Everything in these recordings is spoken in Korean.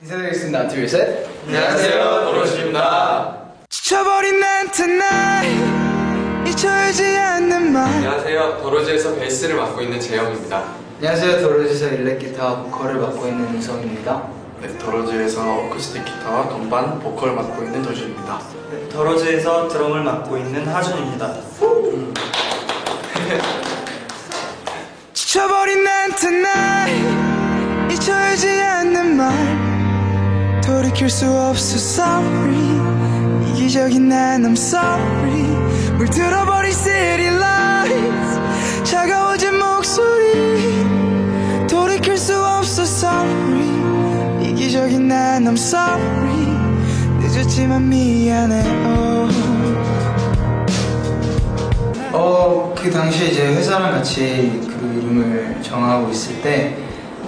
인사드리겠습니다. 둘, 셋. 안녕하세요, 도로시입니다. 지쳐버린 나한테 날 잊혀지지 않는 말. 안녕하세요, 도로지에서 베이스를 맡고 있는 재영입니다. 안녕하세요, 도로지에서 일렉기타 보컬을 맡고 있는 우성입니다. 네, 더러즈에서 어쿠스틱 기타와 건반, 보컬 맡고 있는 도준입니다. 네, 더러즈에서 드럼을 맡고 있는 하준입니다. 지쳐버린 나한테 날 잊혀지지 않는 말 돌이킬 수 없어 sorry 이기적인 난 I'm sorry 물들어버린 city lights 차가워진 목소리 돌이킬 수 없어 sorry 이기적인 난 I'm sorry 늦었지만 미안해 그 당시에 이제 회사랑 같이 그 이름을 정하고 있을 때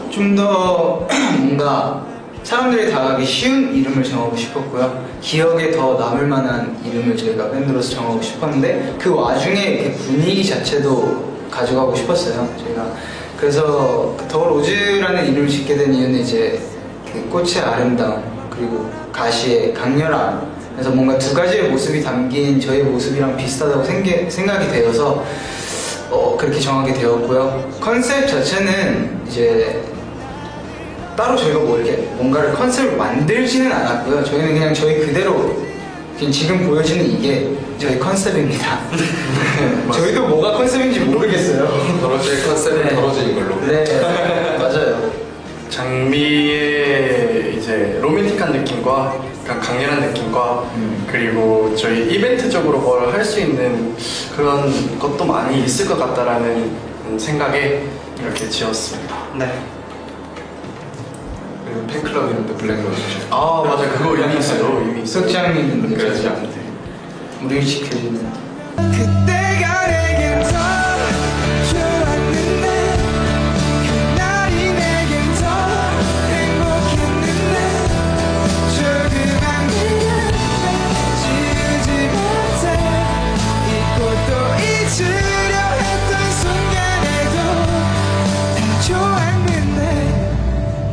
좀 더 뭔가 사람들이 다가기 쉬운 이름을 정하고 싶었고요. 기억에 더 남을 만한 이름을 저희가 밴드로서 정하고 싶었는데 그 와중에 그 분위기 자체도 가져가고 싶었어요. 저희가 그래서 더 로즈라는 이름을 짓게 된 이유는 이제 그 꽃의 아름다움 그리고 가시의 강렬함 그래서 뭔가 두 가지의 모습이 담긴 저의 모습이랑 비슷하다고 생각이 되어서 그렇게 정하게 되었고요. 컨셉 자체는 이제 따로 저희가 뭐 이렇게 뭔가를 컨셉을 만들지는 않았고요. 저희는 그냥 저희 그대로 그냥 지금 보여지는 이게 저희 컨셉입니다. 저희도 뭐가 컨셉인지 모르겠어요. 도로지의 컨셉은 네. 도로지인 걸로. 네, 맞아요. 장미의 이제 로맨틱한 느낌과 약간 강렬한 느낌과 그리고 저희 이벤트적으로 뭘 할 수 있는 그런 것도 많이 있을 것 같다라는 생각에 이렇게 지었습니다. 네. 그리고 팬클럽 이름도 블랙로즈죠. 아 맞아 그거 이미 있어요. 이미 있어요. 석장미는 그렇지. 우리 지켜주는 그때가 내겐 더 좋았는데 그날이 내겐 더 행복했는데 조그만 지우지 못해 잊고 또 잊으려 했던 순간에도 다 좋았는데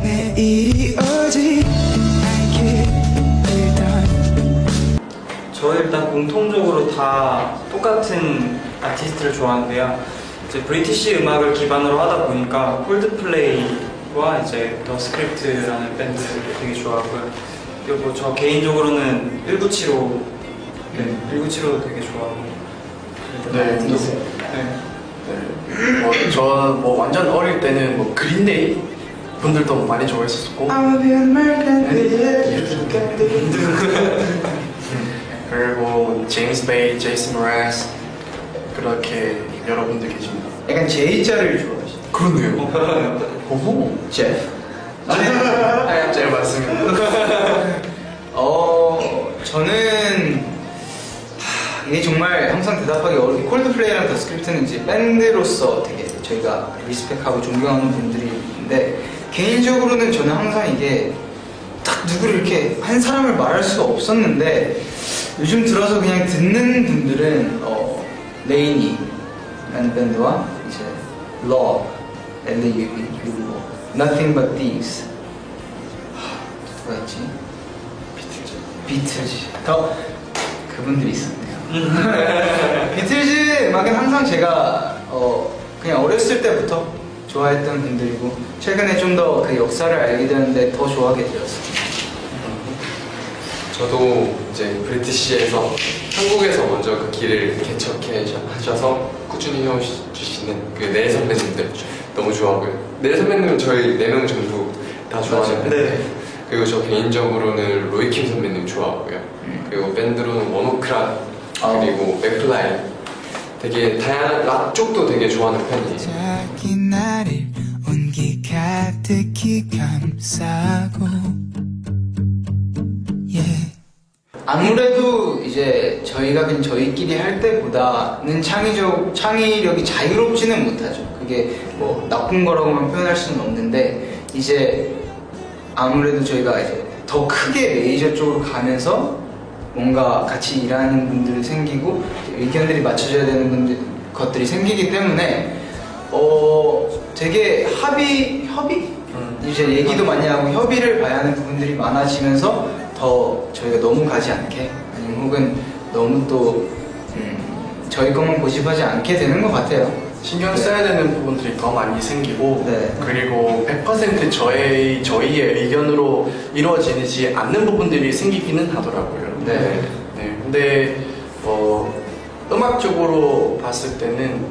내일이 오지 않길 빌던 저 일단 공통적으로 다 똑같은 아티스트를 좋아하는데요. 이제 브리티시 음악을 기반으로 하다 보니까 콜드플레이와 이제 더 스크립트라는 밴드를 되게 좋아하고요. 그리고 저 개인적으로는 1975, 네, 1975도 되게 좋아하고. 네. 저 완전 어릴 때는 뭐 그린데이 분들도 많이 좋아했었고 그리고 제임스 베이, 제이슨 모라스 그렇게 여러분들 계십니다. 약간 J자를 좋아하시죠? 그러네요. 오호. 제프? 제 맞습니다. 저는 이게 정말 항상 대답하기 어려운 콜드플레이랑 더 스크립트는 이제 밴드로서 되게 저희가 리스펙하고 존경하는 분들이 있는데 개인적으로는 저는 항상 이게 딱 누구를 이렇게 한 사람을 말할 수가 없었는데 요즘 들어서 그냥 듣는 분들은 레이니라는 밴드와 이제 Love, L-A-U-V 그리고 Nothing But Thieves 누가 있지? 비틀즈 그분들이 있었네요. 비틀즈 음악은 항상 제가 그냥 어렸을 때부터 좋아했던 분들이고 최근에 좀 더 그 역사를 알게 되는데 더 좋아하게 되었습니다. 저도 이제 브리티시에서 한국에서 먼저 그 길을 개척해 하셔서 꾸준히 해오시는 그 네 선배님들 너무 좋아하고요. 네 선배님은 저희 4명 전부 다 좋아하는 밴드. 네. 그리고 저 개인적으로는 로이킴 선배님 좋아하고요. 그리고 밴드로는 원오크라 그리고 맥플라이 되게 다양한 락 쪽도 되게 좋아하는 편이에요. 자기 나를 온기 가득히 감싸고 아무래도 이제 저희가 그냥 저희끼리 할 때보다는 창의력이 자유롭지는 못하죠. 그게 뭐 나쁜 거라고만 표현할 수는 없는데 이제 아무래도 저희가 이제 더 크게 메이저 쪽으로 가면서 뭔가 같이 일하는 분들이 생기고 의견들이 맞춰져야 되는 것들이 생기기 때문에 되게 협의? 이제 얘기도 많이 하고 협의를 봐야 하는 부분들이 많아지면서 더 저희가 너무 가지 않게 아니면 혹은 너무 또 저희 것만 고집하지 않게 되는 것 같아요. 신경 써야 되는 부분들이 더 많이 생기고 네. 그리고 100% 저희의 의견으로 이루어지지 않는 부분들이 생기기는 하더라고요. 네. 네. 근데 음악적으로 봤을 때는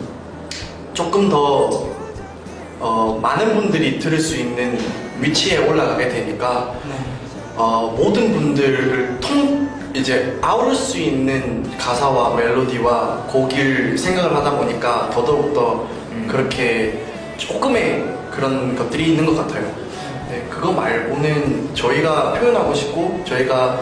조금 더 많은 분들이 들을 수 있는 위치에 올라가게 되니까 모든 분들을 이제 아우를 수 있는 가사와 멜로디와 곡을 생각을 하다 보니까 더더욱더 그렇게 조금의 그런 것들이 있는 것 같아요. 네, 그거 말고는 저희가 표현하고 싶고 저희가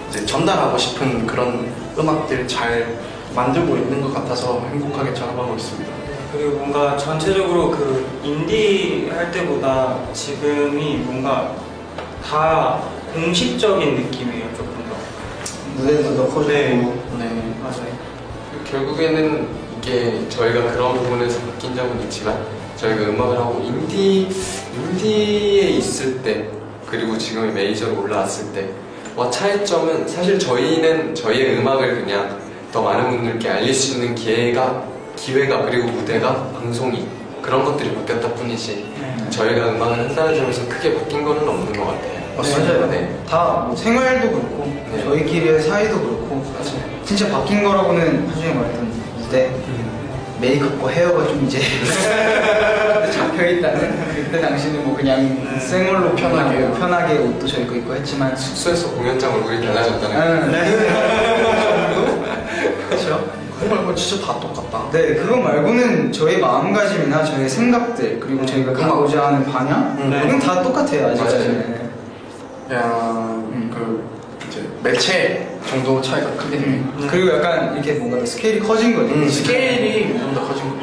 이제 전달하고 싶은 그런 음악들 잘 만들고 있는 것 같아서 행복하게 작업하고 있습니다. 그리고 뭔가 전체적으로 그 인디 할 때보다 지금이 뭔가 다 공식적인 느낌이에요, 조금 더. 무대도 더 커지고. 네. 네. 맞아요. 결국에는 이게 저희가 그런 부분에서 바뀐 점은 있지만 저희가 음악을 하고 인디에 있을 때 그리고 지금의 메이저로 올라왔을 때와 차이점은 사실 저희는 저희의 음악을 그냥 더 많은 분들께 알릴 수 있는 기회가 그리고 무대가 방송이 그런 것들이 바뀌었다 뿐이지 저희가 음악을 한다는 점에서 크게 바뀐 거는 없는 것 같아요. 맞아요. 네. 다뭐 생활도 그렇고 네. 저희끼리의 사이도 그렇고 맞아요. 진짜 바뀐 거라고는 하중에 말했던 무대 메이크업과 헤어가 좀 이제 잡혀있다는 그때 당시는 뭐 그냥 생얼로 편하게 옷도 저희 거 입고 했지만 숙소에서 공연장 얼굴이 달라졌다는 정도? 그렇죠. 그거 말고 진짜 다 똑같다. 네, 그거 말고는 저희 마음가짐이나 저희 생각들 그리고 저희가 가고자 하는 방향은 다 똑같아요 아직까지는. 그냥 이제 매체 정도 차이가 크게 되네. 그리고 약간 이렇게 뭔가 더 스케일이 커진 거죠. 스케일이 좀 더 커진 거.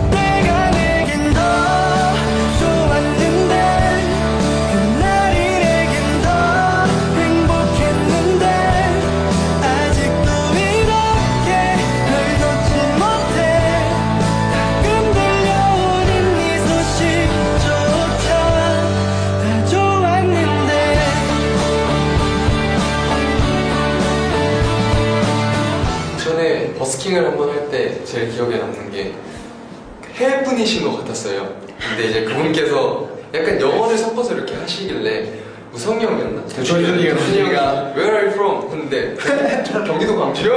내가 내겐 더 좋았는데 그날이 내겐 더 행복했는데 아직도 이렇게 널 놓지 못해 가끔 들려오는 네 소식조차 다 좋았는데 전에 버스킹을 한번 할 때 제일 기억에 남는 게 해분이신 것 같았어요. 근데 이제 그분께서 약간 영어를 섞어서 이렇게 하시길래 우성이 형이었나? 조준이가 Where are you from? 근데 저 경기도 광주요?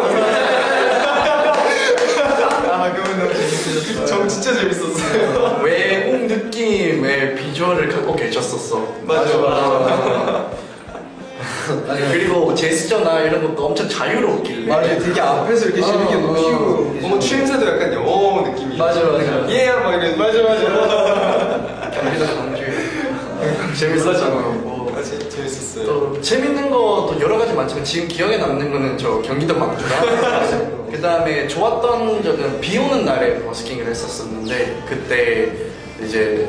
아, 그건 너무 재밌으셨어요. 저 진짜 재밌었어요. 외국 느낌의 비주얼을 갖고 계셨었어. 맞아. 그리고 제스처나 이런 것도 엄청 자유롭길래. 맞아, 되게 앞에서 이렇게 재밌게 노시고. 뭔가 추임새도 약간 영어 느낌이. 맞아. 예, 막 이런. 맞아. 경기도 광주. 재밌었잖아요. 재밌었어요. 또 재밌는 것도 여러 가지 많지만 지금 기억에 남는 거는 저 경기도 광주랑 그 다음에 좋았던 적은 비 오는 날에 버스킹을 했었었는데 그때 이제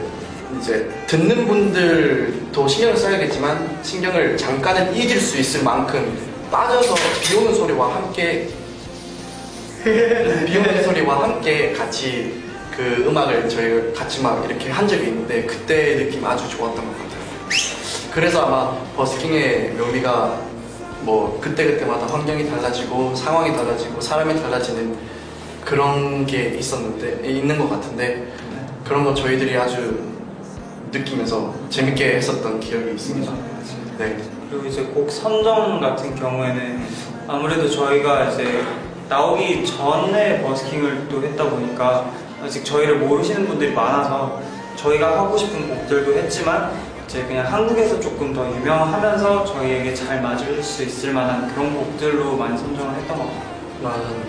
듣는 분들도 신경을 써야겠지만 신경을 잠깐은 잊을 수 있을 만큼 빠져서 비 오는 소리와 함께 같이 그 음악을 저희가 같이 막 이렇게 한 적이 있는데 그때 느낌 아주 좋았던 것 같아요. 그래서 아마 버스킹의 묘미가 뭐 그때그때마다 환경이 달라지고 상황이 달라지고 사람이 달라지는 그런 게 있는 것 같은데 그런 거 저희들이 아주 느끼면서 재밌게 했었던 기억이 있습니다. 네. 그리고 이제 곡 선정 같은 경우에는 아무래도 저희가 이제 나오기 전에 버스킹을 또 했다 보니까 아직 저희를 모르시는 분들이 많아서 저희가 하고 싶은 곡들도 했지만 이제 그냥 한국에서 조금 더 유명하면서 저희에게 잘 맞을 수 있을 만한 그런 곡들로 많이 선정을 했던 것 같아요.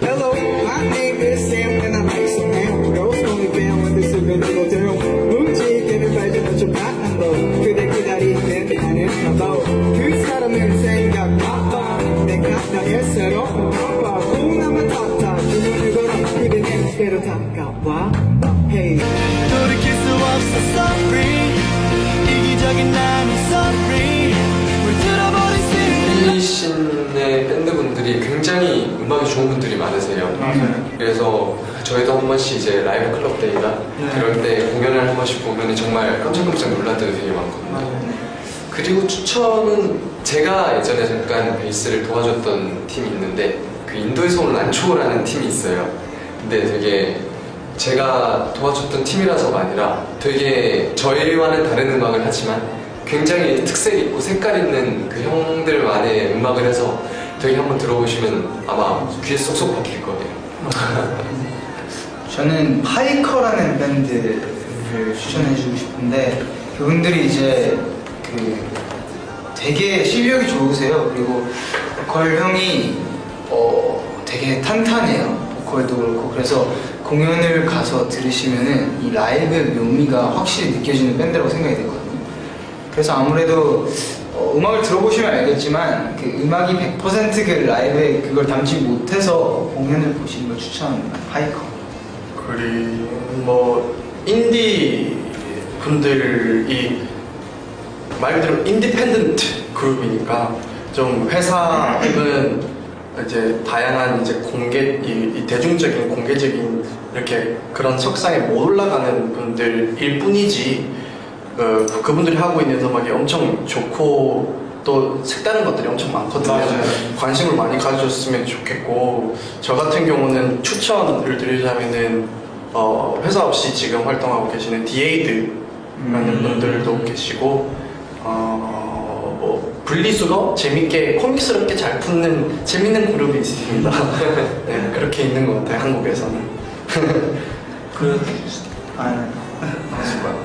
Hello, my name is Sam and I like some ham. Girls only band when this event will do. 움직이는 발전은 좀 나한 거. 그대 기다리는 나는 나도. 그 사람을 생각하봐. 내가 나겠어요. 아빠 공나무 탔다. 주문을 걸어 입에 냄새로 다가와. Hey. 돌이킬 수 없어 sorry. 이기적인 나는 sorry. 물 들어버린 이 씬의 밴드분들이 굉장히 음악이 좋은 분들이 많으세요. 그래서 저희도 한 번씩 이제 라이브 클럽 데이나 그럴 때 공연을 한 번씩 보면 정말 깜짝깜짝 놀랄 때도 되게 많거든요. 그리고 추천은 제가 예전에 잠깐 베이스를 도와줬던 팀이 있는데 그 인도에서 온 란초라는 팀이 있어요. 근데 되게 제가 도와줬던 팀이라서가 아니라 되게 저희와는 다른 음악을 하지만 굉장히 특색 있고 색깔 있는 그 형들만의 음악을 해서 되게 한번 들어보시면 아마 귀에 쏙쏙 박힐 거예요. 저는 파이커라는 밴드를 추천해주고 싶은데 그분들이 이제 그 되게 실력이 좋으세요. 그리고 보컬 형이 되게 탄탄해요. 보컬도 그렇고. 그래서 공연을 가서 들으시면은 이 라이브의 묘미가 확실히 느껴지는 밴드라고 생각이 되거든요. 그래서 아무래도 음악을 들어보시면 알겠지만 그 음악이 100% 그 라이브에 그걸 담지 못해서 공연을 보시는 걸 추천합니다. 파이커. 그리고 뭐 인디 분들이 말 그대로 인디펜던트 그룹이니까 좀 회사 혹은 이제 다양한 이제 이 대중적인 공개적인 이렇게 그런 석상에 못 올라가는 분들일 뿐이지 그분들이 하고 있는 음악이 엄청 좋고 또 색다른 것들이 엄청 많거든요. 맞아요. 관심을 많이 가져줬으면 좋겠고 저 같은 경우는 추천을 드리자면은 회사 없이 지금 활동하고 계시는 디에이드라는 분들도 계시고 뭐 분리수거 재밌게 코믹스럽게 잘 푸는 재밌는 그룹이 있습니다. 네, 그렇게 있는 것 같아요. 한국에서는.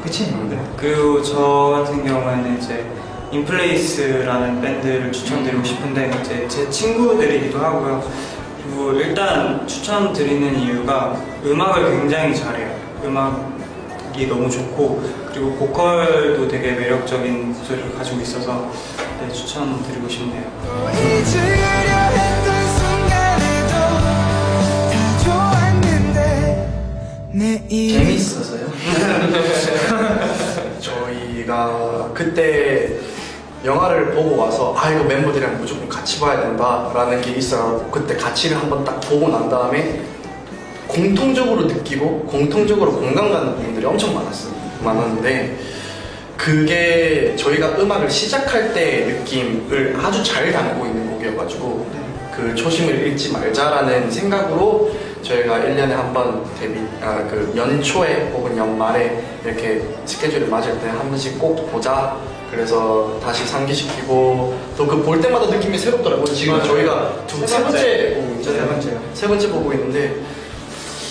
그치? 그리고 저 같은 경우에는 이제 인플레이스라는 밴드를 추천드리고 싶은데 이제 제 친구들이기도 하고요. 그리고 일단 추천드리는 이유가 음악을 굉장히 잘해요. 음악이 너무 좋고 그리고 보컬도 되게 매력적인 목소리를 가지고 있어서 네, 추천드리고 싶네요. 잊으려 했던 순간에도 다 좋았는데 내일 재밌어서요? 저희가 그때 영화를 보고 와서 이거 멤버들이랑 무조건 같이 봐야 된다라는 게 있어요. 그때 같이를 한번 딱 보고 난 다음에 공통적으로 느끼고 공통적으로 공감 가는 부분들이 엄청 많았는데 그게 저희가 음악을 시작할 때의 느낌을 아주 잘 담고 있는 곡이어가지고 그 초심을 잃지 말자라는 생각으로 저희가 1년에 한 번 그 연초에 혹은 연말에 이렇게 스케줄을 맞을 때 한 번씩 꼭 보자. 그래서 다시 상기시키고 또 그 볼 때마다 느낌이 새롭더라고요. 지금 맞아요. 저희가 세 번째 보고 있잖아요. 세 번째 보고 있는데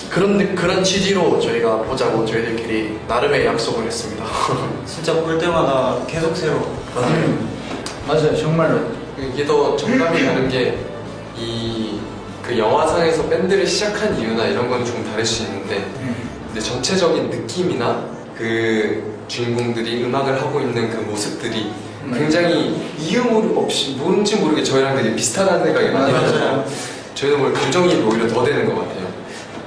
그런 취지로 저희가 보자고 저희들끼리 나름의 약속을 했습니다. 진짜 볼 때마다 계속 새로워. 맞아요. 정말로. 이게 더 정감이 가는 게 그 영화상에서 밴드를 시작한 이유나 이런 건 좀 다를 수 있는데 근데 전체적인 느낌이나 그 주인공들이 음악을 하고 있는 그 모습들이 굉장히 이유 없이 뭔지 모르게 저희랑 되게 비슷하다는 생각이 많이 맞아요. 들어요. 저희는 뭐 감정이 오히려 더 되는 것 같아요.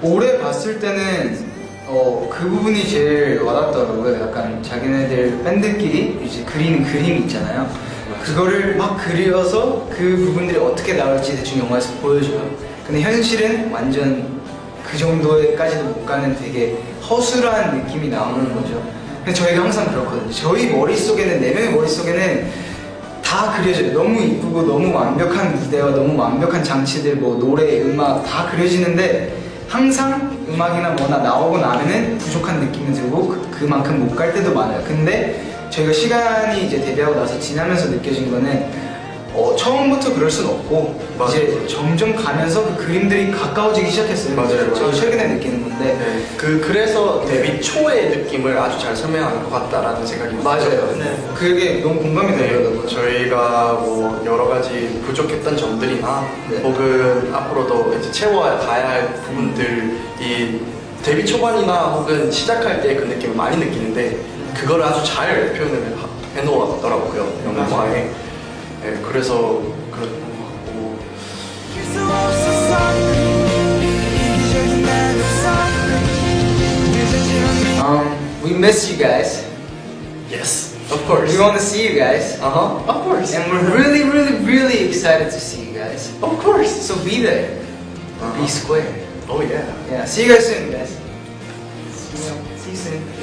올해 봤을 때는 그 부분이 제일 와닿더라고요. 약간 자기네들 밴드끼리 이제 그리는 그림이 있잖아요. 그거를 막 그려서 그 부분들이 어떻게 나올지 대충 영화에서 보여줘요. 근데 현실은 완전 그 정도에까지도 못 가는 되게 허술한 느낌이 나오는 거죠. 근데 저희가 항상 그렇거든요. 저희 머릿속에는, 4명의 머릿속에는 다 그려져요. 너무 이쁘고 너무 완벽한 무대와 너무 완벽한 장치들, 뭐 노래, 음악 다 그려지는데 항상 음악이나 뭐나 나오고 나면은 부족한 느낌이 들고 그만큼 못 갈 때도 많아요. 근데 저희가 시간이 이제 데뷔하고 나서 지나면서 느껴진 거는 처음부터 그럴 순 없고 맞아요. 이제 점점 가면서 그 그림들이 가까워지기 시작했어요. 맞아요. 저 최근에 느끼는 건데 네, 그래서 데뷔 초의 느낌을 아주 잘 설명하는 것 같다라는 생각이 맞아요. 들었거든요. 네. 그게 너무 공감이 되더라고요. 저희가 뭐 여러 가지 부족했던 점들이나 네. 혹은 앞으로도 이제 채워가야 할 부분들이 데뷔 초반이나 혹은 시작할 때 그 느낌을 많이 느끼는데 그걸 아주 잘 표현을 해놓았더라고요. 영화에. 네, 그래서 그런 것 같고 수 없었어 이기적인 난 없어 We miss you guys. Yes, of course. We want to see you guys. Of course. And we're really, really, really excited to see you guys. Of course. So be there. Be square. Oh yeah. Yeah, see you guys soon, guys. See you soon.